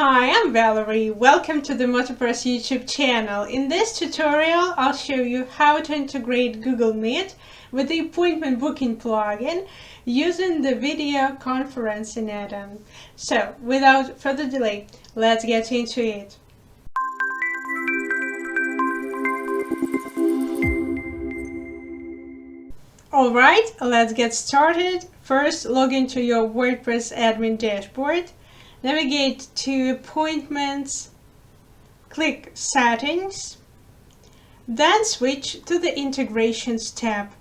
Hi, I'm Valerie. Welcome to the MotoPress YouTube channel. In this tutorial, I'll show you how to integrate Google Meet with the Appointment Booking plugin using the Video Conferencing add-on. So, without further delay, let's get into it. Alright, let's get started. First, log into your WordPress admin dashboard. Navigate to Appointments, click Settings, then switch to the Integrations tab.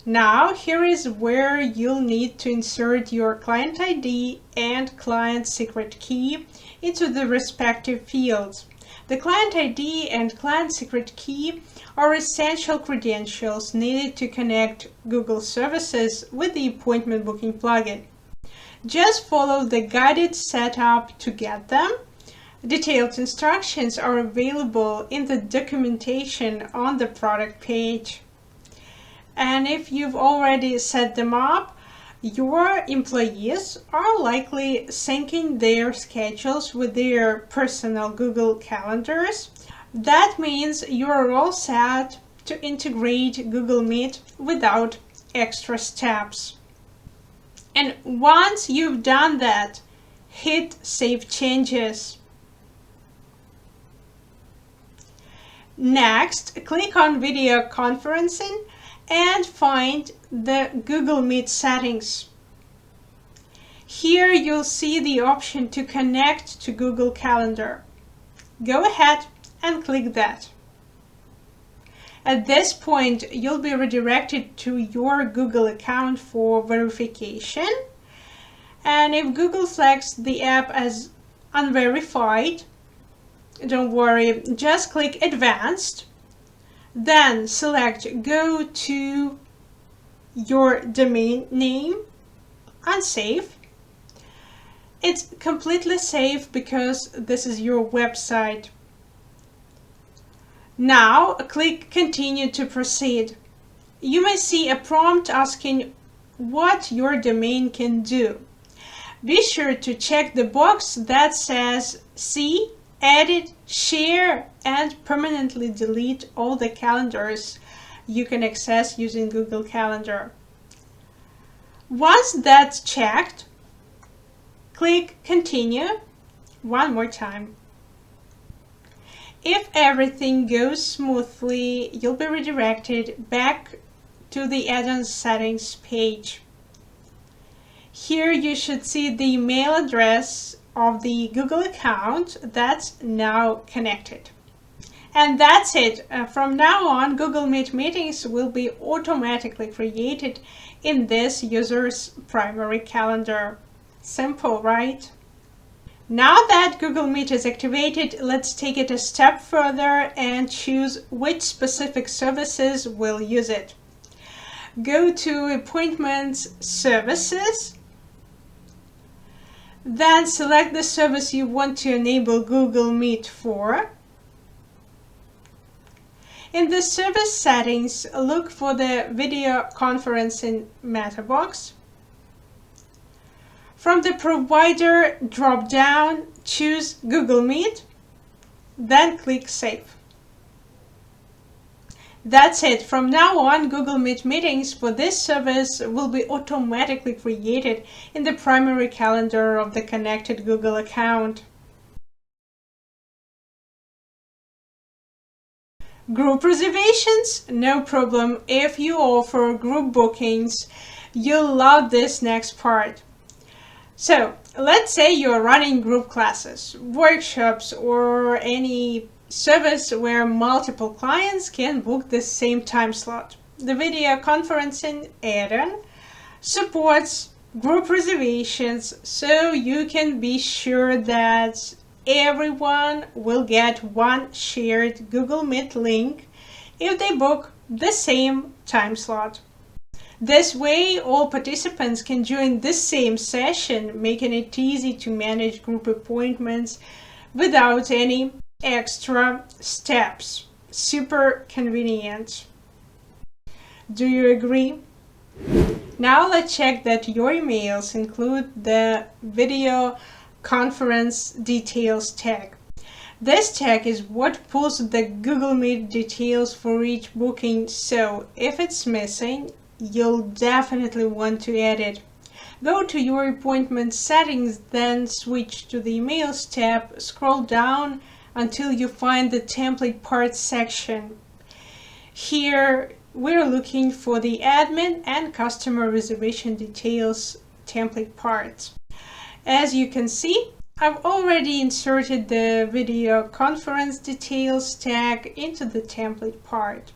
Now, here is where you'll need to insert your client ID and client secret key into the respective fields. The client ID and client secret key are essential credentials needed to connect Google services with the Appointment Booking plugin. Just follow the guided setup to get them. Detailed instructions are available in the documentation on the product page. And if you've already set them up, your employees are likely syncing their schedules with their personal Google calendars. That means you're all set to integrate Google Meet without extra steps. And once you've done that, hit Save Changes. Next, click on Video Conferencing and find the Google Meet settings. Here you'll see the option to connect to Google Calendar. Go ahead and click that. At this point, you'll be redirected to your Google account for verification. And if Google flags the app as unverified, don't worry, just click Advanced. Then select Go to your domain name and save. It's completely safe because this is your website. Now, click Continue to proceed. You may see a prompt asking what your domain can do. Be sure to check the box that says See, Edit, Share, and permanently delete all the calendars you can access using Google Calendar. Once that's checked, click Continue one more time. If everything goes smoothly, you'll be redirected back to the add-on settings page. Here you should see the email address of the Google account that's now connected. And that's it. From now on, Google Meet meetings will be automatically created in this user's primary calendar. Simple, right? Now that Google Meet is activated, let's take it a step further and choose which specific services will use it. Go to Appointments, Services, then select the service you want to enable Google Meet for. In the service settings, look for the Video Conferencing meta box. From the Provider drop-down, choose Google Meet, then click Save. That's it. From now on, Google Meet meetings for this service will be automatically created in the primary calendar of the connected Google account. Group reservations? No problem. If you offer group bookings, you'll love this next part. So, let's say you're running group classes, workshops, or any service where multiple clients can book the same time slot. The Video Conferencing add-on supports group reservations, so you can be sure that everyone will get one shared Google Meet link if they book the same time slot. This way, all participants can join the same session, making it easy to manage group appointments without any extra steps. Super convenient. Do you agree? Now let's check that your emails include the video conference details tag. This tag is what pulls the Google Meet details for each booking, so if it's missing, you'll definitely want to add it. Go to your appointment settings, then switch to the emails tab, scroll down until you find the template parts section. Here we're looking for the admin and customer reservation details template parts. As you can see, I've already inserted the video conference details tag into the template part.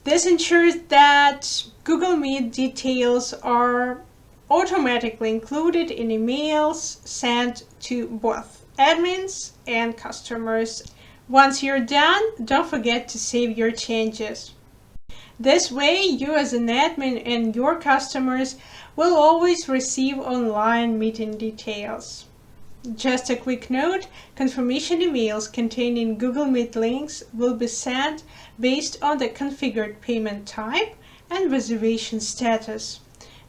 This ensures that Google Meet details are automatically included in emails sent to both admins and customers. Once you're done, don't forget to save your changes. This way, you as an admin and your customers will always receive online meeting details. Just a quick note, confirmation emails containing Google Meet links will be sent based on the configured payment type and reservation status.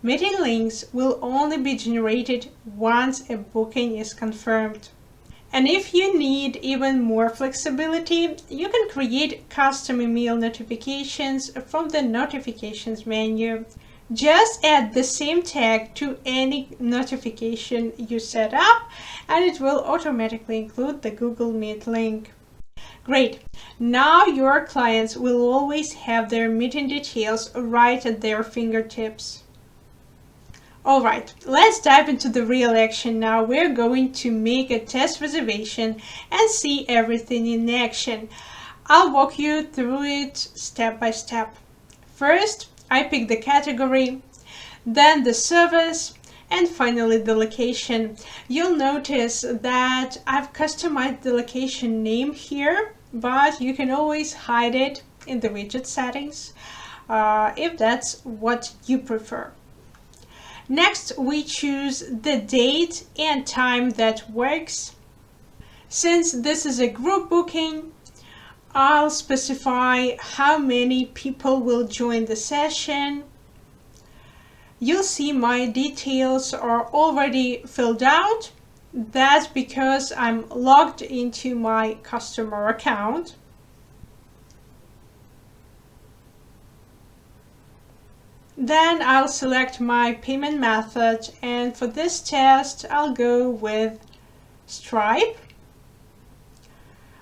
Meeting links will only be generated once a booking is confirmed. And if you need even more flexibility, you can create custom email notifications from the notifications menu. Just add the same tag to any notification you set up, and it will automatically include the Google Meet link. Great! Now your clients will always have their meeting details right at their fingertips. Alright, let's dive into the real action now. We're going to make a test reservation and see everything in action. I'll walk you through it step by step. First, I pick the category, then the service, and finally the location. You'll notice that I've customized the location name here, but you can always hide it in the widget settings if that's what you prefer. Next, we choose the date and time that works. Since this is a group booking, I'll specify how many people will join the session. You'll see my details are already filled out. That's because I'm logged into my customer account. Then I'll select my payment method, and for this test I'll go with Stripe.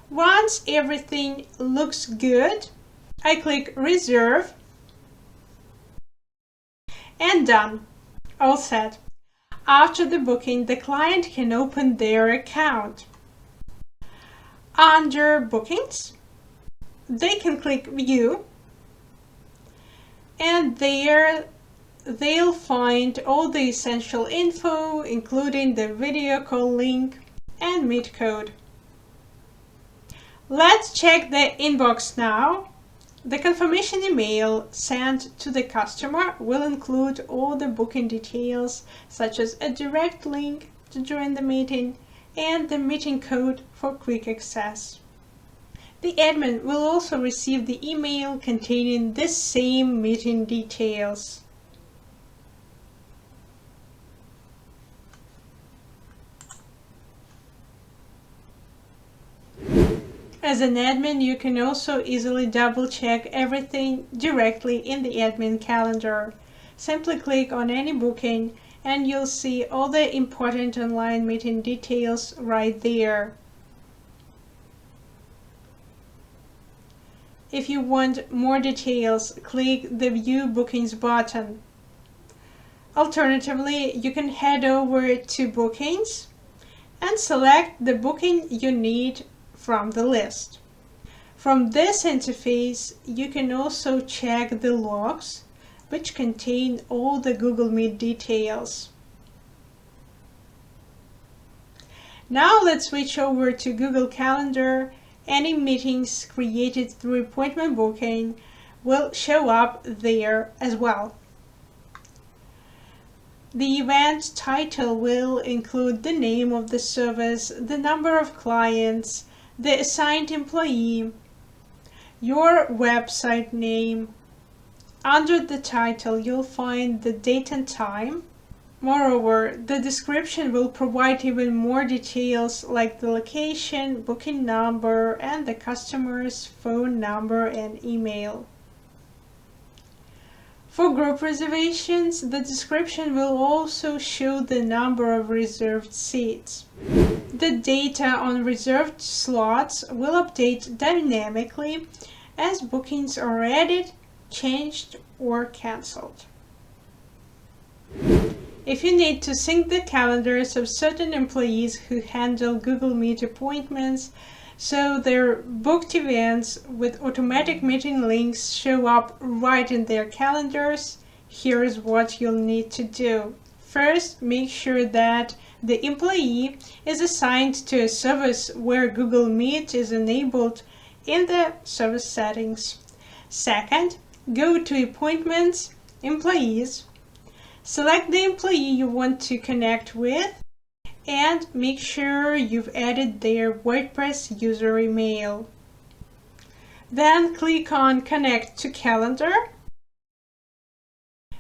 Once everything looks good, I click Reserve and done. All set. After the booking, the client can open their account. Under Bookings, they can click View, and there they'll find all the essential info, including the video call link and meet code. Let's check the inbox now. The confirmation email sent to the customer will include all the booking details, such as a direct link to join the meeting and the meeting code for quick access. The admin will also receive the email containing the same meeting details. As an admin, you can also easily double-check everything directly in the admin calendar. Simply click on any booking and you'll see all the important online meeting details right there. If you want more details, click the View Bookings button. Alternatively, you can head over to Bookings and select the booking you need from the list. From this interface, you can also check the logs, which contain all the Google Meet details. Now let's switch over to Google Calendar. Any meetings created through appointment booking will show up there as well. The event title will include the name of the service, the number of clients, the assigned employee, your website name. Under the title, you'll find the date and time, Moreover, the description will provide even more details like the location, booking number, and the customer's phone number and email. For group reservations, the description will also show the number of reserved seats. The data on reserved slots will update dynamically as bookings are added, changed, or cancelled. If you need to sync the calendars of certain employees who handle Google Meet appointments so their booked events with automatic meeting links show up right in their calendars, here's what you'll need to do. First, make sure that the employee is assigned to a service where Google Meet is enabled in the service settings. Second, go to Appointments, Employees, select the employee you want to connect with, and make sure you've added their WordPress user email. Then click on Connect to Calendar.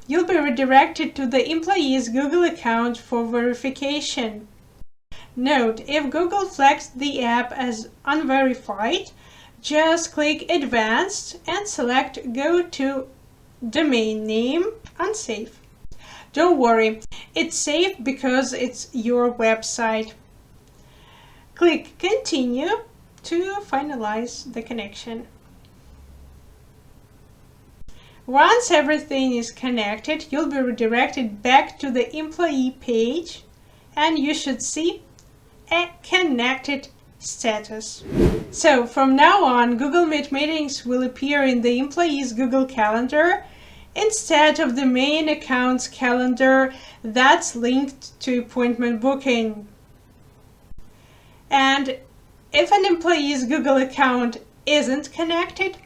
You'll be redirected to the employee's Google account for verification. Note, if Google flags the app as unverified, just click Advanced and select Go to Domain Name Unsafe. Don't worry, it's safe because it's your website. Click Continue to finalize the connection. Once everything is connected, you'll be redirected back to the employee page and you should see a connected status. So from now on, Google Meet meetings will appear in the employee's Google Calendar instead of the main account's calendar that's linked to appointment booking. And if an employee's Google account isn't connected,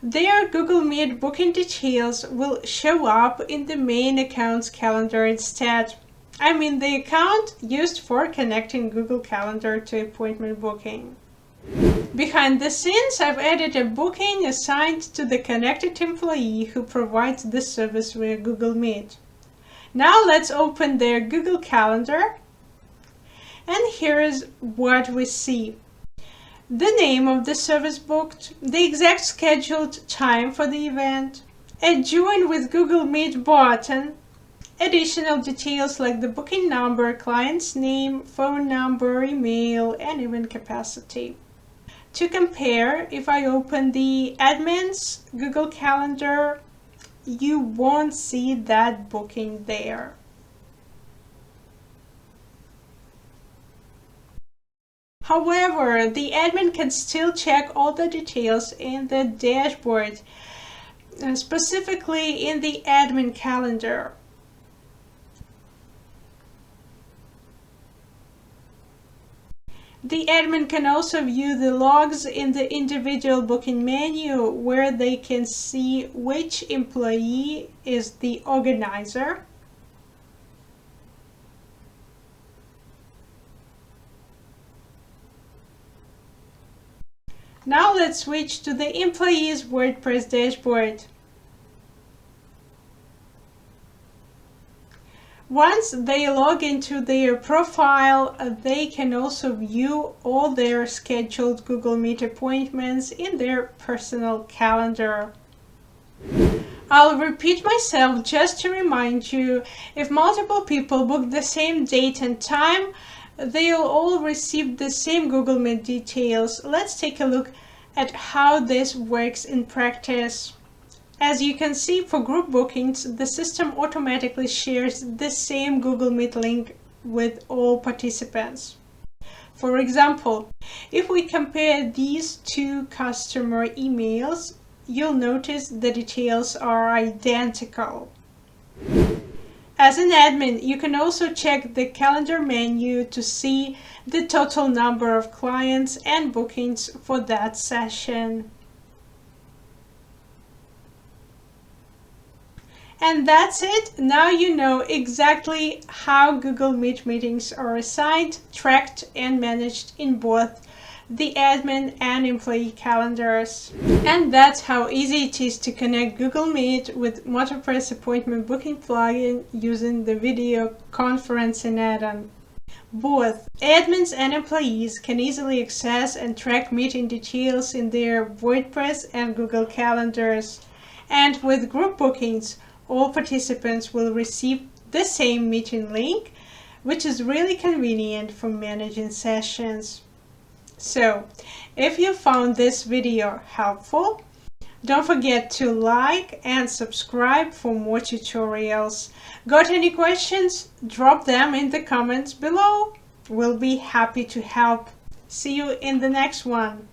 their Google Meet booking details will show up in the main account's calendar instead. I mean the account used for connecting Google Calendar to appointment booking. Behind the scenes, I've added a booking assigned to the connected employee who provides the service via Google Meet. Now let's open their Google Calendar, and here's what we see. The name of the service booked, the exact scheduled time for the event, a Join with Google Meet button, additional details like the booking number, client's name, phone number, email, and event capacity. To compare, if I open the admin's Google Calendar, you won't see that booking there. However, the admin can still check all the details in the dashboard, specifically in the admin calendar. The admin can also view the logs in the individual booking menu where they can see which employee is the organizer, Now let's switch to the employee's WordPress dashboard. Once they log into their profile, they can also view all their scheduled Google Meet appointments in their personal calendar. I'll repeat myself just to remind you, if multiple people book the same date and time, they'll all receive the same Google Meet details. Let's take a look at how this works in practice. As you can see, for group bookings, the system automatically shares the same Google Meet link with all participants. For example, if we compare these two customer emails, you'll notice the details are identical. As an admin, you can also check the calendar menu to see the total number of clients and bookings for that session. And that's it. Now you know exactly how Google Meet meetings are assigned, tracked, and managed in both the admin and employee calendars. And that's how easy it is to connect Google Meet with MotoPress Appointment Booking plugin using the video conferencing add-on. Both admins and employees can easily access and track meeting details in their WordPress and Google calendars. And with group bookings, all participants will receive the same meeting link, which is really convenient for managing sessions. So, if you found this video helpful, don't forget to like and subscribe for more tutorials. Got any questions? Drop them in the comments below. We'll be happy to help. See you in the next one.